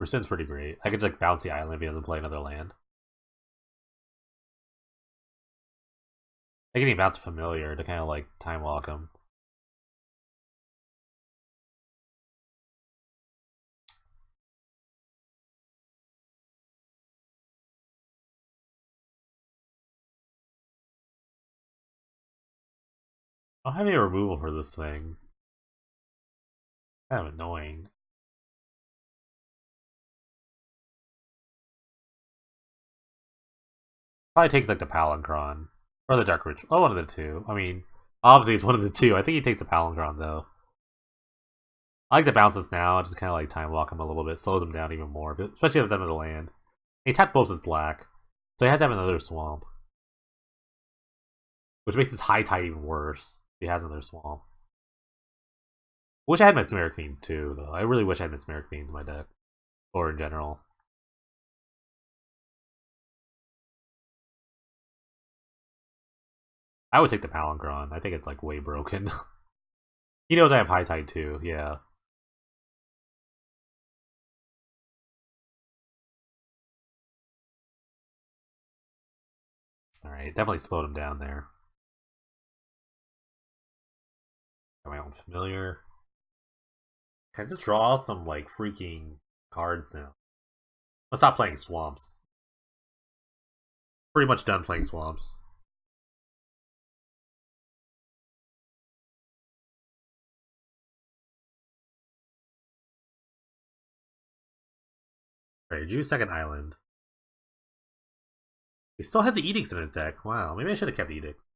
Percent's pretty great. I could like bounce the island if he doesn't play another land. I can even bounce a familiar to kind of like time walk him. I don't have any removal for this thing. Kind of annoying. Probably takes like the Palinchron. Or the Dark Ritual. Oh, one of the two. I mean, obviously it's one of the two. I think he takes the Palinchron though. I like the bounces now, just kind of like time walk him a little bit, slows him down even more, especially at the end of the land. He tapped both his black, so he has to have another swamp. Which makes his high tide even worse. If he has another swamp. Wish I had Mesmeric Fiends too, though. I really wish I had Mesmeric Fiends in my deck. Or in general. I would take the Palinchron. I think it's like way broken. He knows I have high tide too, yeah. Alright, definitely slowed him down there. Got my own familiar. Can I just draw some like freaking cards now? Let's stop playing swamps. Pretty much done playing swamps. Alright, drew second island. He still has the edicts in his deck. Wow, maybe I should have kept edicts.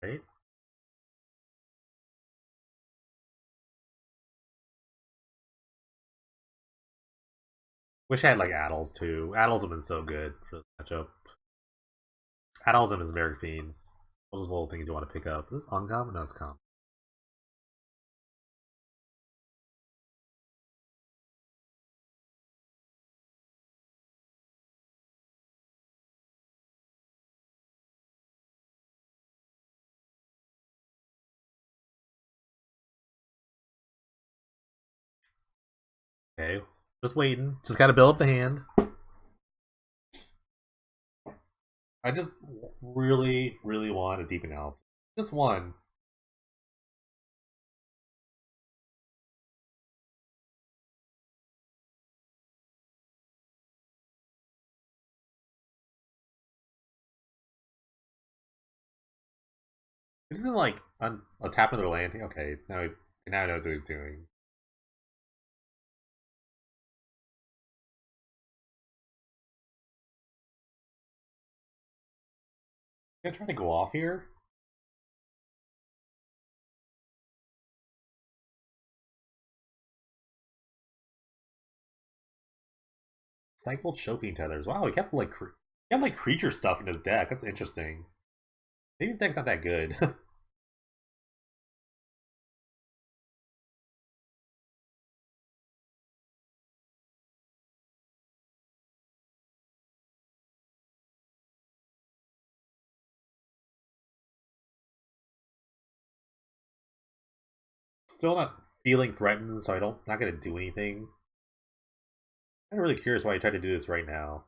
right? Wish I had like Addles too. Addles have been so good for this matchup. Addles and his Merrick Fiends. Those little things you want to pick up. Is this uncommon? No, it's common. Okay. Just waiting. Just gotta build up the hand. I just really, really want a deep analysis. Just one. It isn't like a tap into the land. Okay, now he knows what he's doing. Gonna try to go off here. Cycle choking tethers. Wow, he kept like creature stuff in his deck. That's interesting. Maybe his deck's not that good. Still not feeling threatened, so not gonna do anything. I'm really curious why he tried to do this right now.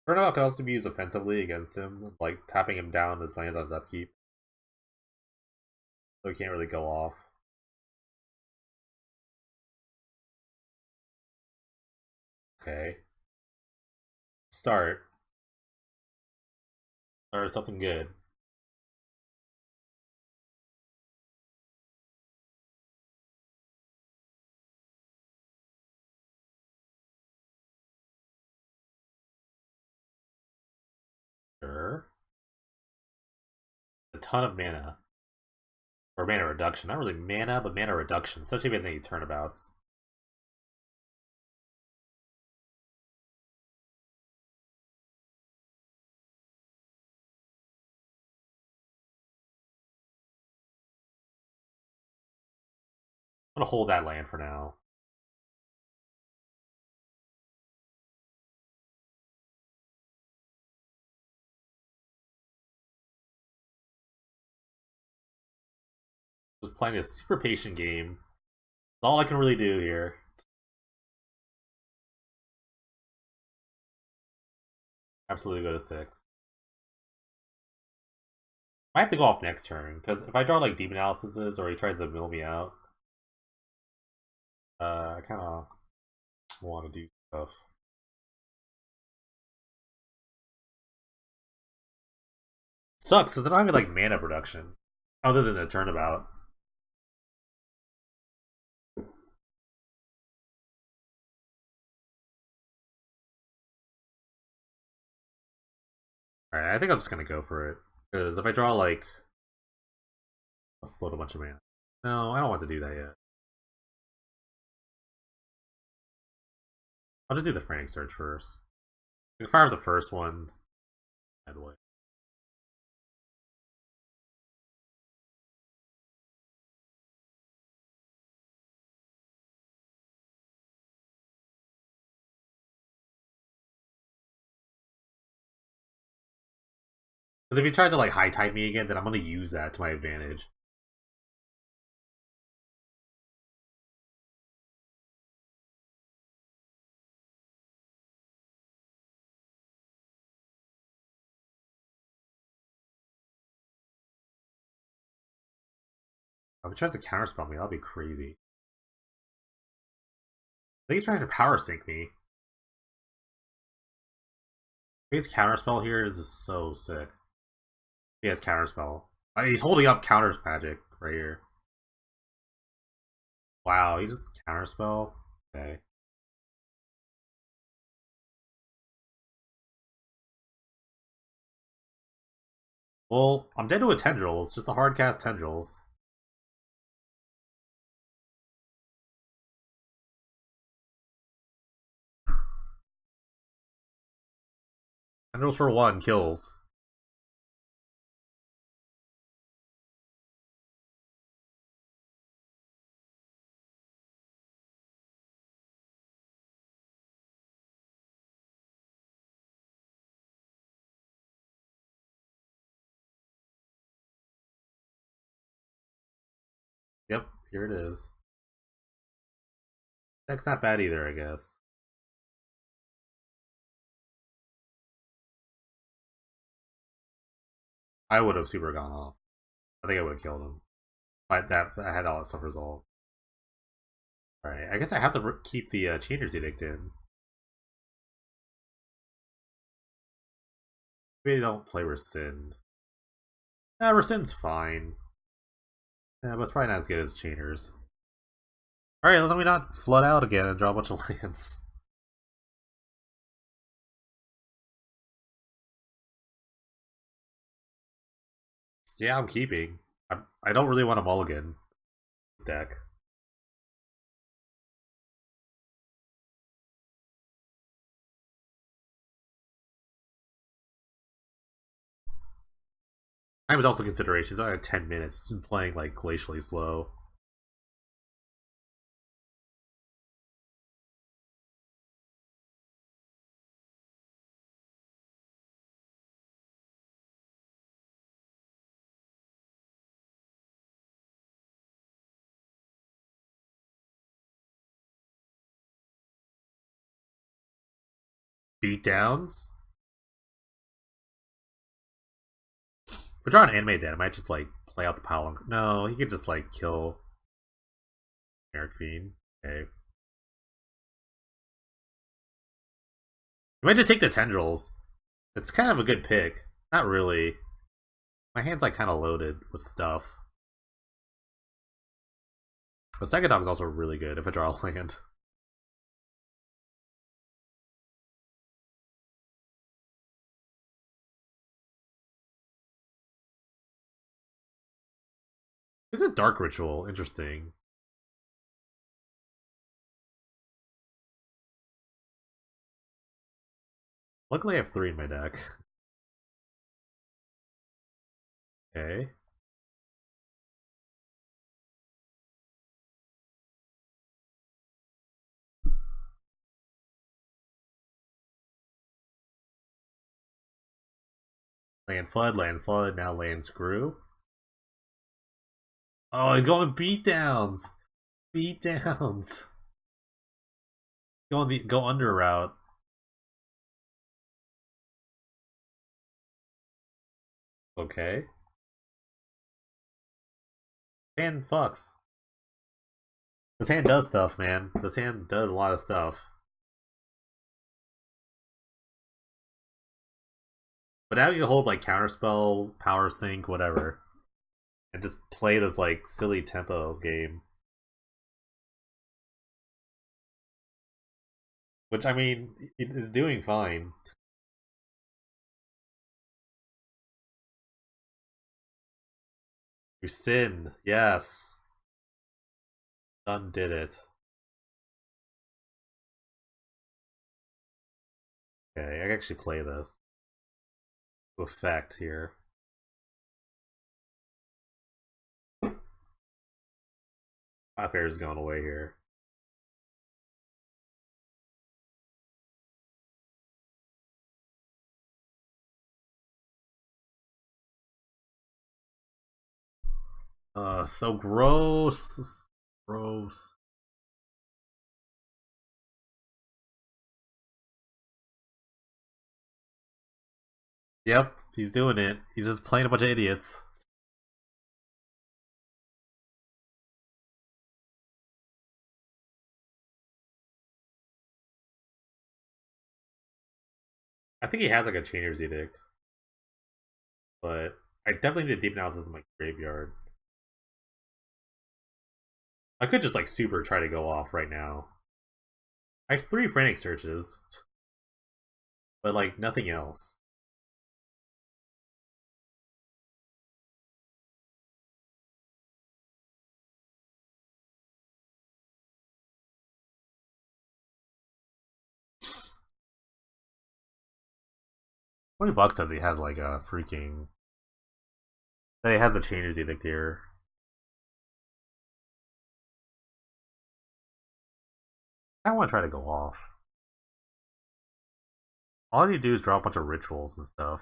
Turnabout could also be used offensively against him, like tapping him down as lands on his upkeep. So he can't really go off. Okay. Start. Or something good. Sure. A ton of mana. Or mana reduction. Not really mana, but mana reduction. Especially if he has any turnabouts. I'm gonna hold that land for now. Just playing a super patient game. That's all I can really do here. Absolutely go to 6. I have to go off next turn, because if I draw like deep analysis or he tries to mill me out, I kind of want to do stuff. Sucks, because I don't have any like mana production, other than the turnabout. Alright, I think I'm just gonna go for it. Because if I draw like I'll float a bunch of mana. No, I don't want to do that yet. I'll just do the Frantic Search first. We can fire up the first one. Headway. Because if he tried to like high type me again, then I'm gonna use that to my advantage. If he tries to counterspell me, that'll be crazy. I think he's trying to power sink me. His counterspell here is so sick. He has counterspell. He's holding up counters magic right here. Wow, he just counterspell. Okay. Well, I'm dead to a Tendrils, just a hard cast Tendrils. Tendrils for 1 kills. Yep, here it is. Deck's not bad either, I guess. I would have super gone off. I think I would have killed him. I had all that stuff resolved. Alright, I guess I have to keep the Chainer's Edict in. Maybe don't play Rescind. Nah, Rescind's fine. Yeah, but it's probably not as good as Chainer's. Alright, let's let me not flood out again and draw a bunch of lands. Yeah, I'm keeping. I don't really want a mulligan this deck. Time is also considerations. I had 10 minutes. It's been playing like glacially slow. Beatdowns? If we're drawing an anime, then I might just like play out the power. No, he could just like kill Eric Fiend. Okay. You might just take the tendrils. It's kind of a good pick. Not really. My hand's like kind of loaded with stuff. The second dog is also really good if I draw a land. Look at Dark Ritual. Interesting. Luckily, I have 3 in my deck. Okay. Land flood, now land screw. Oh, he's going beatdowns. Beatdowns. Go under route. Okay. Hand fucks. This hand does stuff, man. This hand does a lot of stuff. But now you can hold like counterspell, power sync, whatever, and just play this like silly tempo game. Which I mean, it is doing fine. Rescind, yes. Done did it. Okay, I can actually play this. Effect here. My fair is going away here. So gross. Gross. Yep, he's doing it. He's just playing a bunch of idiots. I think he has like a Chainer's Edict. But I definitely need a deep analysis in my graveyard. I could just like super try to go off right now. I have 3 frantic searches. But like nothing else. $20 says he has like a freaking. That he has the Changer's Edict here. I want to try to go off. All I need to do is draw a bunch of rituals and stuff.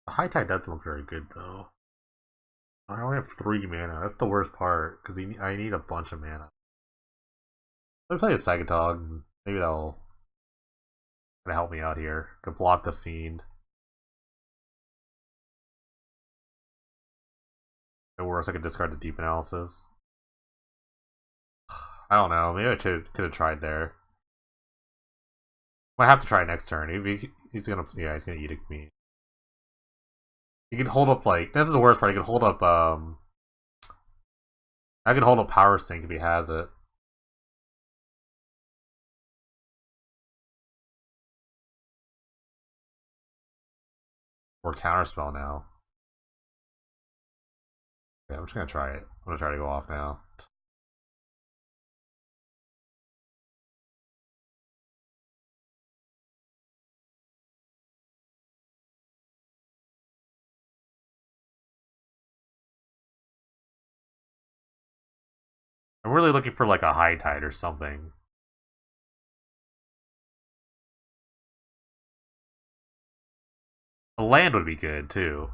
The High Tide doesn't look very good though. I only have 3 mana. That's the worst part because I need a bunch of mana. Let me play a Sagatog. Maybe that'll help me out here. To block the Fiend. It works. I could discard the Deep Analysis. I don't know. Maybe I could have tried there. Might have to try next turn. He's gonna edict me. He can hold up like this is the worst part. He can hold up I can hold up Power Sink if he has it. Or Counterspell now. Yeah, I'm just gonna try it. I'm gonna try to go off now. I'm really looking for like a High Tide or something. A land would be good too.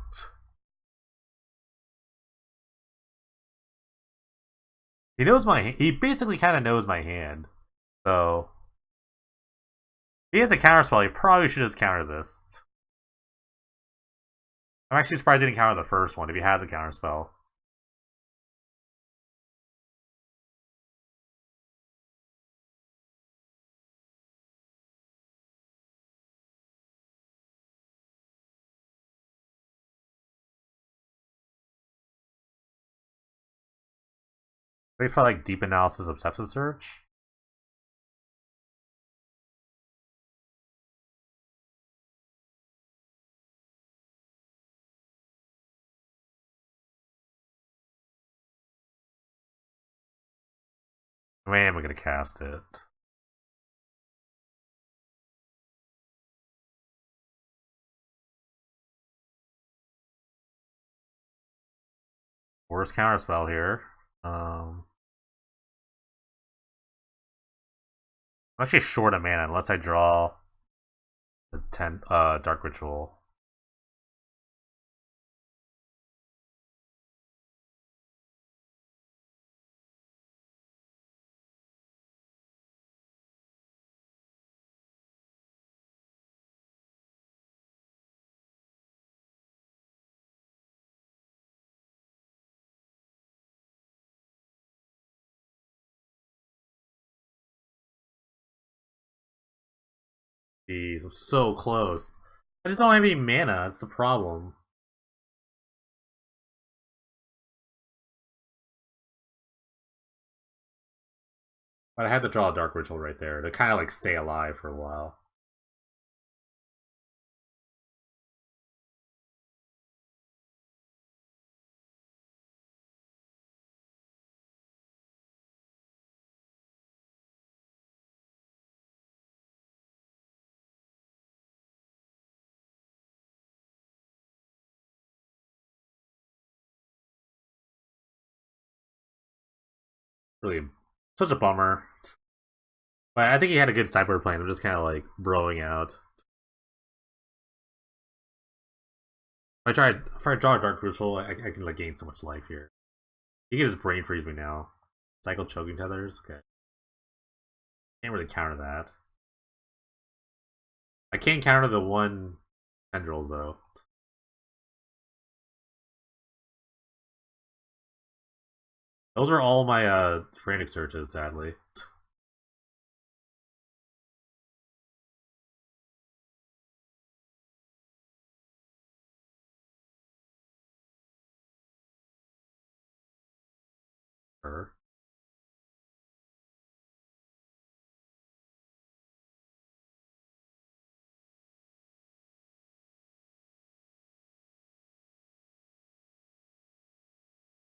He knows he basically kind of knows my hand. So if he has a counterspell, he probably should just counter this. I'm actually surprised he didn't counter the first one if he has a counterspell. Maybe probably like Deep Analysis Obsessive Search. When am I gonna cast it? Worst counterspell here. I'm actually short of mana unless I draw the 10 Dark Ritual. Jeez, I'm so close. I just don't have any mana, that's the problem. But I had to draw a Dark Ritual right there to kind of like stay alive for a while. Really, such a bummer. But I think he had a good sideboard plan. I'm just kind of like broing out. If I draw a Dark Ritual, I can like gain so much life here. He can just Brain Freeze me now. Cycle Choking Tethers. Okay, can't really counter that. I can't counter the one Tendrils though. Those are all my frantic searches, sadly. Sure.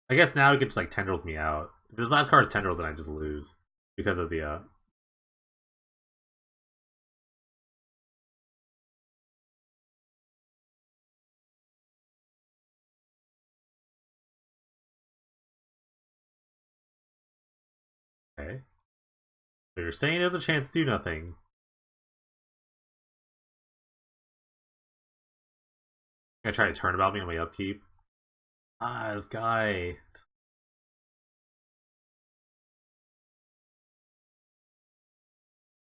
I guess now he can just like Tendrils me out. If this last card is Tendrils, then I just lose because of the Okay. So you're saying there's a chance to do nothing. I try to turn about me on my upkeep. Ah, this guy.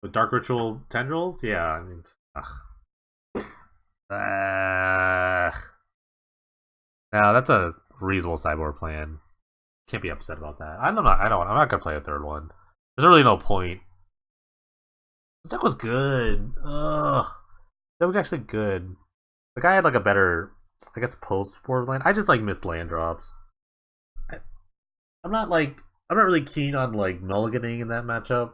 The Dark Ritual Tendrils? Yeah, I mean, ugh. Now that's a reasonable sideboard plan. Can't be upset about that. I'm not. I don't. I'm not gonna play a third one. There's really no point. This deck was good. Ugh, that was actually good. The guy had like a better, I guess, post board land. I just like missed land drops. I, I'm not like. I'm not really keen on like mulliganing in that matchup.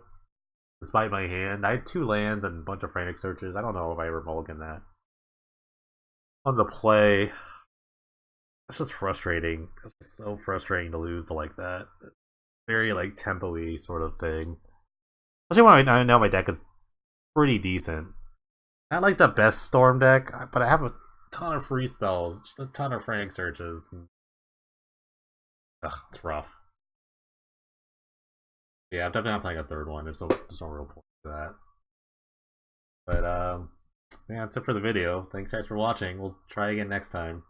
Despite my hand, I had 2 lands and a bunch of frantic searches. I don't know if I ever mulligan that. On the play, it's just frustrating. It's just so frustrating to lose to like that. Very like tempo-y sort of thing. Especially when I know my deck is pretty decent. Not like the best storm deck, but I have a ton of free spells, just a ton of frantic searches. Ugh, it's rough. Yeah, I'm definitely not playing a third one. There's no real point to that. But yeah, that's it for the video. Thanks guys for watching. We'll try again next time.